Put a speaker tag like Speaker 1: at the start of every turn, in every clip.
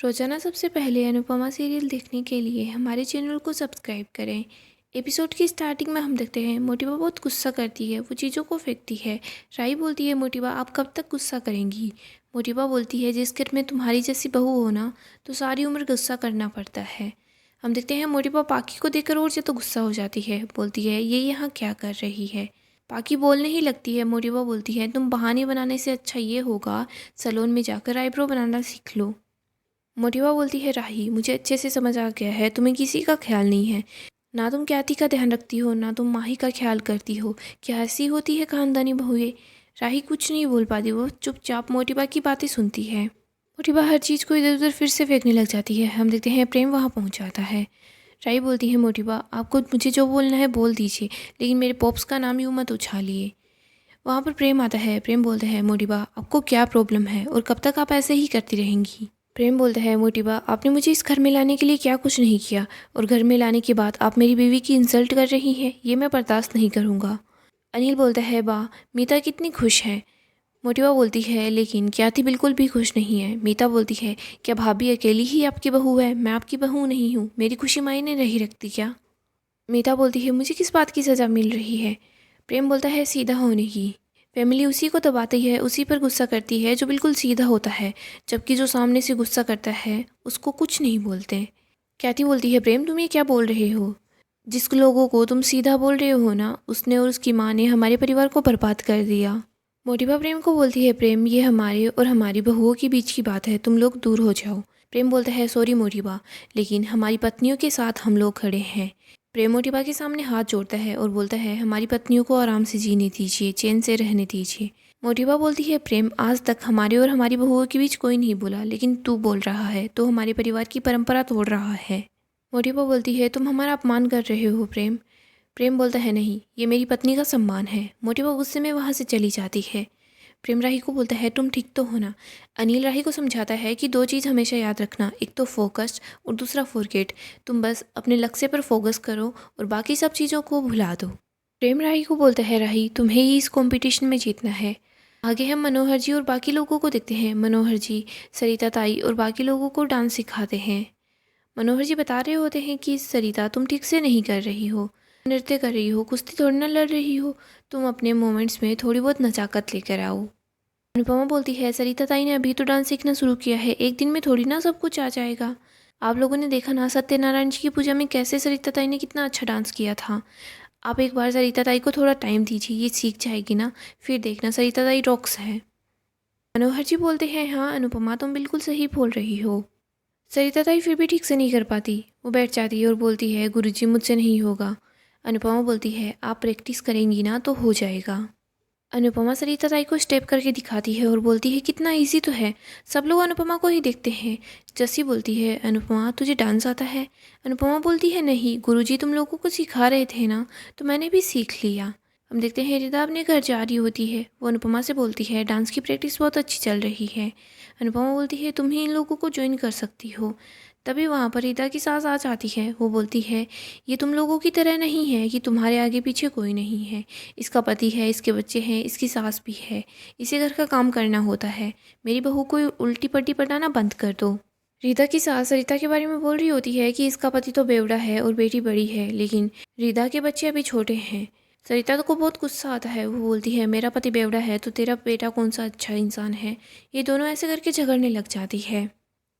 Speaker 1: रोजाना सबसे पहले अनुपमा सीरियल देखने के लिए हमारे चैनल को सब्सक्राइब करें। एपिसोड की स्टार्टिंग में हम देखते हैं मोटिवा बहुत गुस्सा करती है, वो चीज़ों को फेंकती है। राही बोलती है मोटिवा आप कब तक गुस्सा करेंगी। मोटिवा बोलती है जिस घर में तुम्हारी जैसी बहू हो ना तो सारी उम्र गुस्सा करना पड़ता है। हम देखते हैं मोटिवा पाकी को देखकर और ज़्यादा गुस्सा हो जाती है, बोलती है ये यहाँ क्या कर रही है। पाकी बोलने ही लगती है। मोटिवा बोलती है तुम बहाने बनाने से अच्छा ये होगा सैलून में जाकर आईब्रो बनाना सीख लो। मोटिवा बोलती है राही मुझे अच्छे से समझ आ गया है तुम्हें किसी का ख्याल नहीं है। ना तुम ख्याति का ध्यान रखती हो ना तुम माही का ख्याल करती हो। क्या ऐसी होती है खानदानी बहुएं। राही कुछ नहीं बोल पाती, वो चुपचाप मोटिवा की बातें सुनती है। मोटिवा हर चीज़ को इधर उधर फिर से फेंकने लग जाती है। हम देखते हैं प्रेम वहाँ पहुँच जाता है। राही बोलती है मोटिवा आपको मुझे जो बोलना है बोल दीजिए, लेकिन मेरे पॉप्स का नाम यूँ मत उछालिए। वहाँ पर प्रेम आता है। प्रेम बोलता है मोटिवा आपको क्या प्रॉब्लम है और कब तक आप ऐसे ही करती रहेंगी। प्रेम बोलता है मोटिवा आपने मुझे इस घर में लाने के लिए क्या कुछ नहीं किया, और घर में लाने के बाद आप मेरी बीवी की इंसल्ट कर रही हैं, ये मैं बर्दाश्त नहीं करूँगा। अनिल बोलता है वाह मीता कितनी खुश है। मोटिवा बोलती है लेकिन ख्याति बिल्कुल भी खुश नहीं है। मीता बोलती है क्या भाभी अकेली ही आपकी बहू है, मैं आपकी बहू नहीं हूँ, मेरी खुशी मायने नहीं रखती क्या। मीता बोलती है मुझे किस बात की सज़ा मिल रही है। प्रेम बोलता है सीधा होने की। फैमिली उसी को दबाती है, उसी पर गुस्सा करती है जो बिल्कुल सीधा होता है, जबकि जो सामने से गुस्सा करता है उसको कुछ नहीं बोलते। ख्याति बोलती है प्रेम तुम ये क्या बोल रहे हो। जिस लोगों को तुम सीधा बोल रहे हो ना उसने और उसकी माँ ने हमारे परिवार को बर्बाद कर दिया। मोटिवा प्रेम को बोलती है प्रेम ये हमारे और हमारी बहुओं के बीच की बात है, तुम लोग दूर हो जाओ। प्रेम बोलता है सॉरी मोटिवा, लेकिन हमारी पत्नियों के साथ हम लोग खड़े हैं। प्रेम मोटिवा के सामने हाथ जोड़ता है और बोलता है हमारी पत्नियों को आराम से जीने दीजिए, चैन से रहने दीजिए। मोटिवा बोलती है प्रेम आज तक हमारे और हमारी बहुओं के बीच कोई नहीं बोला, लेकिन तू बोल रहा है तो हमारे परिवार की परंपरा तोड़ रहा है। मोटिवा बोलती है तुम हमारा अपमान कर रहे हो प्रेम। प्रेम बोलता है नहीं ये मेरी पत्नी का सम्मान है। मोटिवा गुस्से में वहाँ से चली जाती है। प्रेम राही को बोलता है तुम ठीक तो हो ना। अनिल राही को समझाता है कि दो चीज़ हमेशा याद रखना, एक तो फोकस्ड और दूसरा फॉरगेट। तुम बस अपने लक्ष्य पर फोकस करो और बाकी सब चीज़ों को भुला दो। प्रेम राही को बोलता है राही तुम्हें ही इस कंपटीशन में जीतना है। आगे हम मनोहर जी और बाकी लोगों को देखते हैं। मनोहर जी सरिता ताई और बाकी लोगों को डांस सिखाते हैं। मनोहर जी बता रहे होते हैं कि सरिता तुम ठीक से नहीं कर रही हो, नृत्य कर रही हो, कुश्ती थोड़ी ना लड़ रही हो, तुम अपने मोमेंट्स में थोड़ी बहुत नजाकत लेकर आओ। अनुपमा बोलती है सरिता ताई ने अभी तो डांस सीखना शुरू किया है, एक दिन में थोड़ी ना सब कुछ आ जाएगा। आप लोगों ने देखा ना सत्यनारायण जी की पूजा में कैसे सरिता ताई ने कितना अच्छा डांस किया था। आप एक बार सरिता ताई को थोड़ा टाइम दीजिए, ये सीख जाएगी ना, फिर देखना सरिता ताई रॉक्स है। मनोहर जी बोलते हैं हाँ अनुपमा तुम बिल्कुल सही बोल रही हो। सरिता ताई फिर भी ठीक से नहीं कर पाती, वो बैठ जाती है और बोलती है गुरुजी मुझसे नहीं होगा। अनुपमा बोलती है आप प्रैक्टिस करेंगी ना तो हो जाएगा। अनुपमा सरिता ताई को स्टेप करके दिखाती है और बोलती है कितना इजी तो है, सब लोग अनुपमा को ही देखते हैं। जस्सी बोलती है अनुपमा तुझे डांस आता है। अनुपमा बोलती है नहीं गुरुजी तुम लोगों को सिखा रहे थे ना तो मैंने भी सीख लिया। हम देखते हैं रिदा अपने घर जा रही होती है, वो अनुपमा से बोलती है डांस की प्रैक्टिस बहुत अच्छी चल रही है। अनुपमा बोलती है तुम ही इन लोगों को ज्वाइन कर सकती हो। तभी वहाँ पर रिदा की सास आ जाती है, वो बोलती है ये तुम लोगों की तरह नहीं है कि तुम्हारे आगे पीछे कोई नहीं है, इसका पति है, इसके बच्चे हैं, इसकी सास भी है, इसे घर का काम करना होता है, मेरी बहू को उल्टी पट्टी पटाना बंद कर दो। रीता की सास रीता के बारे में बोल रही होती है कि इसका पति तो बेवड़ा है और बेटी बड़ी है, लेकिन रीता के बच्चे अभी छोटे हैं। सरिता को बहुत गुस्सा आता है, वो बोलती है मेरा पति बेवड़ा है तो तेरा बेटा कौन सा अच्छा इंसान है। ये दोनों ऐसे करके झगड़ने लग जाती है।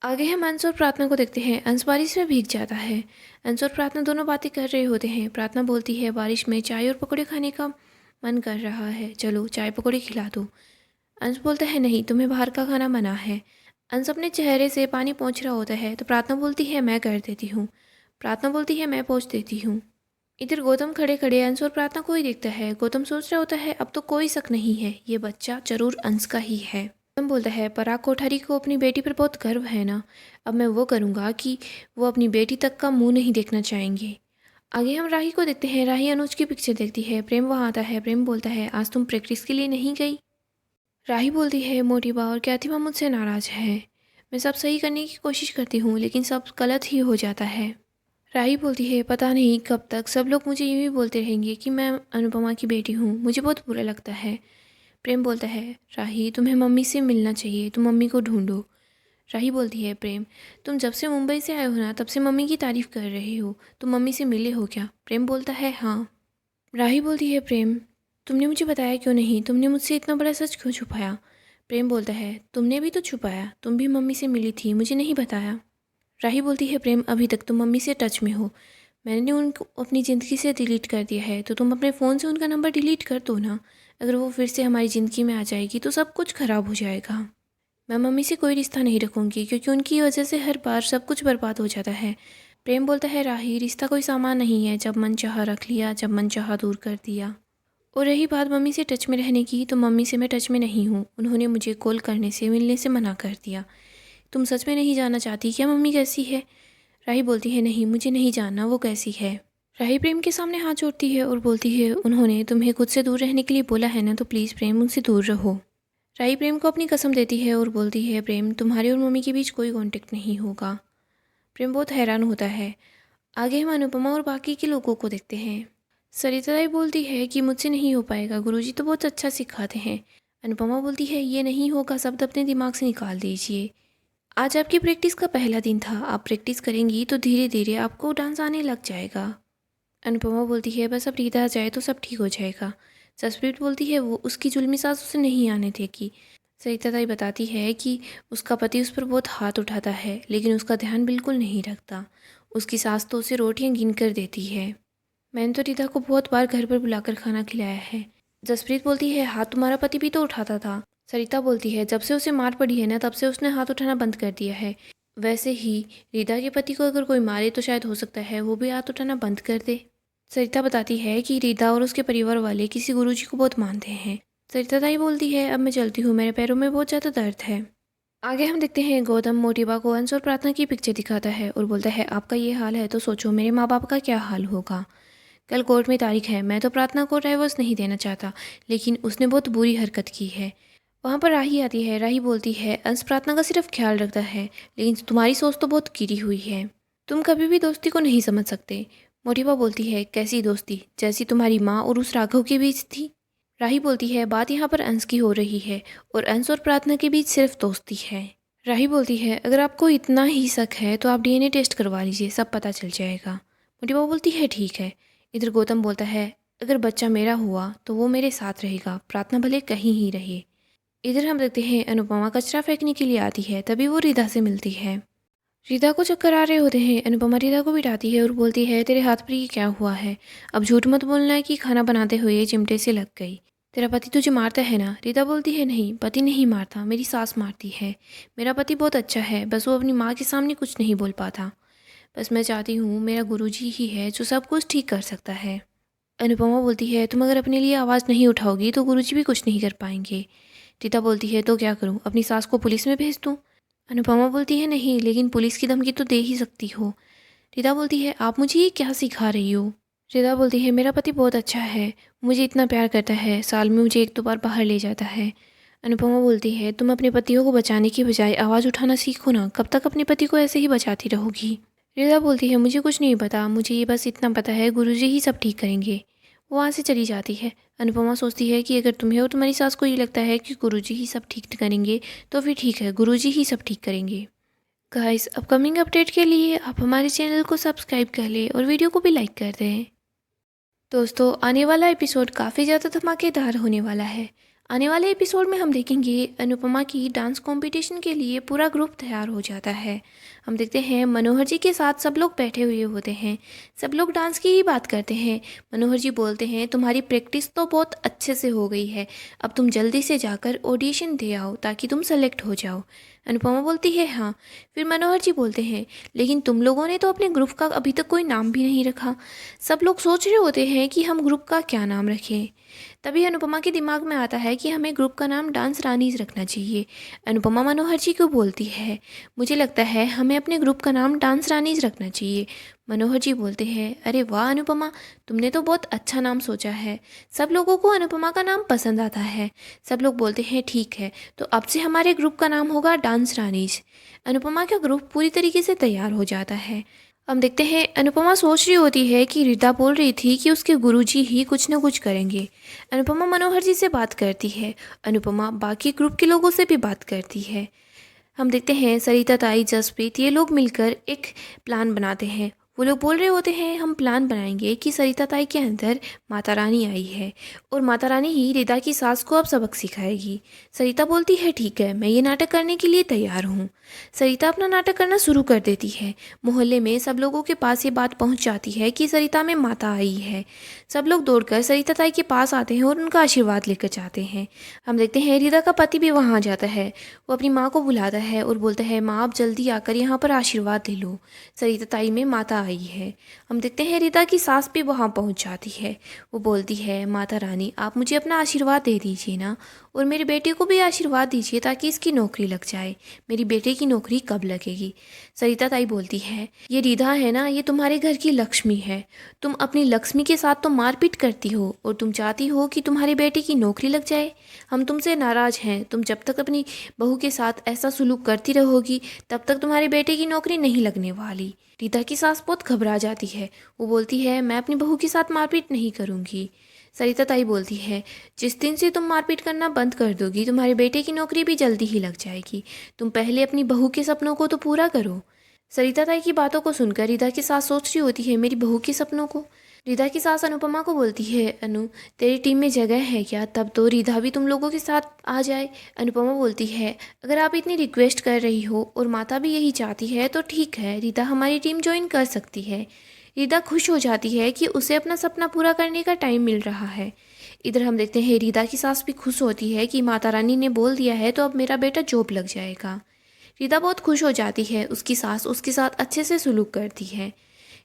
Speaker 1: आगे हम अंश और प्रार्थना को देखते हैं। अंश बारिश में भीग जाता है। अंश और प्रार्थना दोनों बातें कर रहे होते हैं। प्रार्थना बोलती है बारिश में चाय और पकौड़े खाने का मन कर रहा है, चलो चाय पकौड़े खिला दो। अंश बोलता है नहीं तुम्हें बाहर का खाना मना है। अंश अपने चेहरे से पानी पोंछ रहा होता है तो प्रार्थना बोलती है मैं कर देती हूँ। प्रार्थना बोलती है मैं पोंछ देती हूँ। इधर गौतम खड़े खड़े अंश और प्रार्थना को ही देखता है। गौतम सोच रहा होता है अब तो कोई शक नहीं है, ये बच्चा जरूर अंश का ही है। गौतम बोलता है पराग कोठारी को अपनी बेटी पर बहुत गर्व है ना, अब मैं वो करूँगा कि वो अपनी बेटी तक का मुंह नहीं देखना चाहेंगे। आगे हम राही को देखते हैं। राही अनुज की पिक्चर देखती है। प्रेम वहाँ आता है। प्रेम बोलता है आज तुम प्रैक्टिस के लिए नहीं गई। राही बोलती है मोटिवा और कैथिबा मुझसे नाराज़ है, मैं सब सही करने की कोशिश करती हूँ लेकिन सब गलत ही हो जाता है। राही बोलती है पता नहीं कब तक सब लोग मुझे यूँ ही बोलते रहेंगे कि मैं अनुपमा की बेटी हूँ, मुझे बहुत बुरा लगता है। प्रेम बोलता है राही तुम्हें मम्मी से मिलना चाहिए, तुम मम्मी को ढूंढो। राही बोलती है, प्रेम तुम जब से मुंबई से आए हो ना तब से मम्मी की तारीफ़ कर रहे हो, तुम मम्मी से मिले हो क्या? प्रेम बोलता है, हाँ। राही बोलती है, प्रेम तुमने मुझे बताया क्यों नहीं, तुमने मुझसे इतना बड़ा सच क्यों छुपाया? प्रेम बोलता है, तुमने भी तो छुपाया, तुम भी मम्मी से मिली थी, मुझे नहीं बताया। राही बोलती है, प्रेम अभी तक तुम मम्मी से टच में हो, मैंने उनको अपनी ज़िंदगी से डिलीट कर दिया है, तो तुम अपने फ़ोन से उनका नंबर डिलीट कर दो ना। अगर वो फिर से हमारी ज़िंदगी में आ जाएगी तो सब कुछ ख़राब हो जाएगा। मैं मम्मी से कोई रिश्ता नहीं रखूँगी क्योंकि उनकी वजह से हर बार सब कुछ बर्बाद हो जाता है। प्रेम बोलता है, राही रिश्ता कोई सामान नहीं है, जब मन चाहा रख लिया, जब मन चाहा दूर कर दिया। और रही बात मम्मी से टच में रहने की, तो मम्मी से मैं टच में नहीं हूँ, उन्होंने मुझे कॉल करने से मिलने से मना कर दिया। तुम सच में नहीं जानना चाहती क्या मम्मी कैसी है? राही बोलती है, नहीं मुझे नहीं जानना वो कैसी है। राही प्रेम के सामने हाथ जोड़ती है और बोलती है, उन्होंने तुम्हें खुद से दूर रहने के लिए बोला है ना, तो प्लीज़ प्रेम उनसे दूर रहो। राही प्रेम को अपनी कसम देती है और बोलती है, प्रेम तुम्हारे और मम्मी के बीच कोई कॉन्टेक्ट नहीं होगा। प्रेम बहुत हैरान होता है। आगे हम अनुपमा और बाकी के लोगों को देखते हैं। सरिता राय बोलती है कि मुझसे नहीं हो पाएगा, गुरुजी तो बहुत अच्छा सिखाते हैं। अनुपमा बोलती है, ये नहीं होगा, शब्द अपने दिमाग से निकाल दीजिए। आज आपकी प्रैक्टिस का पहला दिन था, आप प्रैक्टिस करेंगी तो धीरे धीरे आपको डांस आने लग जाएगा। अनुपमा बोलती है, बस अब रीता आ जाए तो सब ठीक हो जाएगा। जसप्रीत बोलती है, वो उसकी जुल्मी सास उसे नहीं आने देगी। सरिता ताई बताती है कि उसका पति उस पर बहुत हाथ उठाता है, लेकिन उसका ध्यान बिल्कुल नहीं रखता। उसकी सास तो उसे रोटियां गिन कर देती है। मैंने तो रीता को बहुत बार घर पर बुलाकर खाना खिलाया है। जसप्रीत बोलती है, हाथ तुम्हारा पति भी तो उठाता था। सरिता बोलती है, जब से उसे मार पड़ी है ना, तब से उसने हाथ उठाना बंद कर दिया है। वैसे ही रीता के पति को अगर कोई मारे तो शायद हो सकता है वो भी हाथ उठाना बंद कर दे। सरिता बताती है कि रीता और उसके परिवार वाले किसी गुरुजी को बहुत मानते हैं। सरिता ताई बोलती है, अब मैं चलती हूँ, मेरे पैरों में बहुत ज़्यादा दर्द है। आगे हम देखते हैं गौतम मोटिबा को अंश और प्रार्थना की पिक्चर दिखाता है और बोलता है, आपका ये हाल है तो सोचो मेरे माँ बाप का क्या हाल होगा। कल कोर्ट में तारीख है, मैं तो प्रार्थना को डाइवोर्स नहीं देना चाहता, लेकिन उसने बहुत बुरी हरकत की है। वहाँ पर राही आती है। राही बोलती है, अंश प्रार्थना का सिर्फ ख्याल रखता है, लेकिन तुम्हारी सोच तो बहुत गिरी हुई है, तुम कभी भी दोस्ती को नहीं समझ सकते। मोटिबा बोलती है, कैसी दोस्ती, जैसी तुम्हारी माँ और उस राघव के बीच थी। राही बोलती है, बात यहाँ पर अंश की हो रही है और अंश और प्रार्थना के बीच सिर्फ दोस्ती है। राही बोलती है, अगर आपको इतना ही शक है तो आप डीएनए टेस्ट करवा लीजिए, सब पता चल जाएगा। मोटिबा बोलती है, ठीक है। इधर गौतम बोलता है, अगर बच्चा मेरा हुआ तो वो मेरे साथ रहेगा, प्रार्थना भले कहीं ही रहे। इधर हम देखते हैं अनुपमा कचरा फेंकने के लिए आती है, तभी वो रिदा से मिलती है। रिदा को चक्कर आ रहे होते हैं। अनुपमा रिदा को बिठाती है और बोलती है, तेरे हाथ पर ये क्या हुआ है? अब झूठ मत बोलना है कि खाना बनाते हुए चिमटे से लग गई। तेरा पति तुझे मारता है ना? रिदा बोलती है, नहीं पति नहीं मारता, मेरी सास मारती है। मेरा पति बहुत अच्छा है, बस वो अपनी माँ के सामने कुछ नहीं बोल पाता। बस मैं चाहती हूँ मेरा गुरुजी ही है जो सब कुछ ठीक कर सकता है। अनुपमा बोलती है, तुम अगर अपने लिए आवाज़ नहीं उठाओगी तो गुरुजी भी कुछ नहीं कर पाएंगे। रीता बोलती है, तो क्या करूँ, अपनी सास को पुलिस में भेज दूँ? अनुपमा बोलती है, नहीं, लेकिन पुलिस की धमकी तो दे ही सकती हो। रीता बोलती है, आप मुझे ये क्या सिखा रही हो? रीता बोलती है, मेरा पति बहुत अच्छा है, मुझे इतना प्यार करता है, साल में मुझे 1-2 बार बाहर ले जाता है। अनुपमा बोलती है, तुम अपने पतियों को बचाने की बजाय आवाज़ उठाना सीखो ना, कब तक अपने पति को ऐसे ही बचाती रहोगी? रीता बोलती है, मुझे कुछ नहीं पता, मुझे ये बस इतना पता है गुरुजी ही सब ठीक करेंगे। वो वहाँ से चली जाती है। अनुपमा सोचती है कि अगर तुम्हें और तुम्हारी सास को ये लगता है कि गुरुजी ही सब ठीक करेंगे तो फिर ठीक है, गुरुजी ही सब ठीक करेंगे। गाइस, अपकमिंग अपडेट के लिए आप हमारे चैनल को सब्सक्राइब कर लें और वीडियो को भी लाइक कर दें। दोस्तों, आने वाला एपिसोड काफ़ी ज़्यादा धमाकेदार होने वाला है। आने वाले एपिसोड में हम देखेंगे अनुपमा की डांस कंपटीशन के लिए पूरा ग्रुप तैयार हो जाता है। हम देखते हैं मनोहर जी के साथ सब लोग बैठे हुए होते हैं, सब लोग डांस की ही बात करते हैं। मनोहर जी बोलते हैं, तुम्हारी प्रैक्टिस तो बहुत अच्छे से हो गई है, अब तुम जल्दी से जाकर ऑडिशन दे आओ ताकि तुम सेलेक्ट हो जाओ। अनुपमा बोलती है, हाँ। फिर मनोहर जी बोलते हैं, लेकिन तुम लोगों ने तो अपने ग्रुप का अभी तक कोई नाम भी नहीं रखा। सब लोग सोच रहे होते हैं कि हम ग्रुप का क्या नाम रखें। तभी अनुपमा के दिमाग में आता है कि हमें ग्रुप का नाम डांस रानीज रखना चाहिए। अनुपमा मनोहर जी को बोलती है, मुझे लगता है हमें अपने ग्रुप का नाम डांस रानीज रखना चाहिए। मनोहर जी बोलते हैं, अरे वाह अनुपमा, तुमने तो बहुत अच्छा नाम सोचा है। सब लोगों को अनुपमा का नाम पसंद आता है। सब लोग बोलते हैं, ठीक है, तो अब से हमारे ग्रुप का नाम होगा डांस रानीज। अनुपमा का ग्रुप पूरी तरीके से तैयार हो जाता है। हम देखते हैं अनुपमा सोच रही होती है कि रीता बोल रही थी कि उसके गुरुजी ही कुछ न कुछ करेंगे। अनुपमा मनोहर जी से बात करती है। अनुपमा बाकी ग्रुप के लोगों से भी बात करती है। हम देखते हैं सरिता ताई, जसप्रीत, ये लोग मिलकर एक प्लान बनाते हैं। वो लोग बोल रहे होते हैं हम प्लान बनाएंगे कि सरिता ताई के अंदर माता रानी आई है और माता रानी ही रिदा की सास को अब सबक सिखाएगी। सरिता बोलती है ठीक है, मैं ये नाटक करने के लिए तैयार हूँ। सरिता अपना नाटक करना शुरू कर देती है। मोहल्ले में सब लोगों के पास ये बात पहुँच जाती है कि सरिता में माता आई है। सब लोग दौड़कर सरिता ताई के पास आते हैं और उनका आशीर्वाद लेकर जाते हैं। हम देखते हैं रिदा का पति भी वहाँ जाता है। वो अपनी माँ को बुलाता है और बोलता है माँ आप जल्दी आकर यहाँ पर आशीर्वाद ले लो, सरिता ताई में माता आई है। हम देखते हैं रिदा की सास भी वहाँ पहुँच जाती है। वो बोलती है माता रानी आप मुझे अपना आशीर्वाद दे दीजिए ना, और मेरे बेटे को भी आशीर्वाद दीजिए ताकि इसकी नौकरी लग जाए। मेरी बेटे की नौकरी कब लगेगी? सरिता ताई बोलती है ये रिदा है ना, ये तुम्हारे घर की लक्ष्मी है। तुम अपनी लक्ष्मी के साथ तो मारपीट करती हो और तुम चाहती हो कि तुम्हारे बेटे की नौकरी लग जाए। हम तुमसे नाराज़ हैं। तुम जब तक अपनी बहू के साथ ऐसा सुलूक करती रहोगी तब तक तुम्हारे बेटे की नौकरी नहीं लगने वाली। रीता की सास बहुत घबरा जाती है। वो बोलती है मैं अपनी बहू के साथ मारपीट नहीं करूँगी। सरिता ताई बोलती है जिस दिन से तुम मारपीट करना बंद कर दोगी तुम्हारे बेटे की नौकरी भी जल्दी ही लग जाएगी। तुम पहले अपनी बहू के सपनों को तो पूरा करो। सरिता ताई की बातों को सुनकर रीता की सास सोच रही होती है मेरी बहू के सपनों को। रीता की सास अनुपमा को बोलती है अनु तेरी टीम में जगह है क्या? तब तो रीता भी तुम लोगों के साथ आ जाए। अनुपमा बोलती है अगर आप इतनी रिक्वेस्ट कर रही हो और माता भी यही चाहती है तो ठीक है, रीता हमारी टीम ज्वाइन कर सकती है। रीता खुश हो जाती है कि उसे अपना सपना पूरा करने का टाइम मिल रहा है। इधर हम देखते हैं रीता की सास भी खुश होती है कि माता रानी ने बोल दिया है तो अब मेरा बेटा जॉब लग जाएगा। रीता बहुत खुश हो जाती है। उसकी सास उसके साथ अच्छे से सुलूक करती है।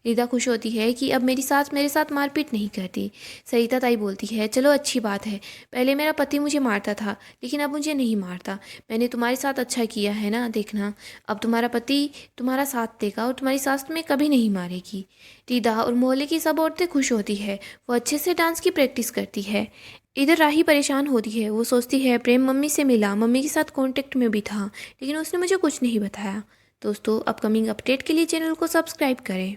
Speaker 1: रीता खुश होती है कि अब मेरी सास मेरे साथ मारपीट नहीं करती। सरिता ताई बोलती है चलो अच्छी बात है, पहले मेरा पति मुझे मारता था लेकिन अब मुझे नहीं मारता। मैंने तुम्हारे साथ अच्छा किया है ना, देखना अब तुम्हारा पति तुम्हारा साथ देगा और तुम्हारी सास तुम्हें कभी नहीं मारेगी। रीता और मोहल्ले की सब औरतें खुश होती है। वो अच्छे से डांस की प्रैक्टिस करती है। इधर राही परेशान होती है। वो सोचती है प्रेम मम्मी से मिला, मम्मी के साथ कांटेक्ट में भी था लेकिन उसने मुझे कुछ नहीं बताया। दोस्तों अपकमिंग अपडेट के लिए चैनल को सब्सक्राइब करें।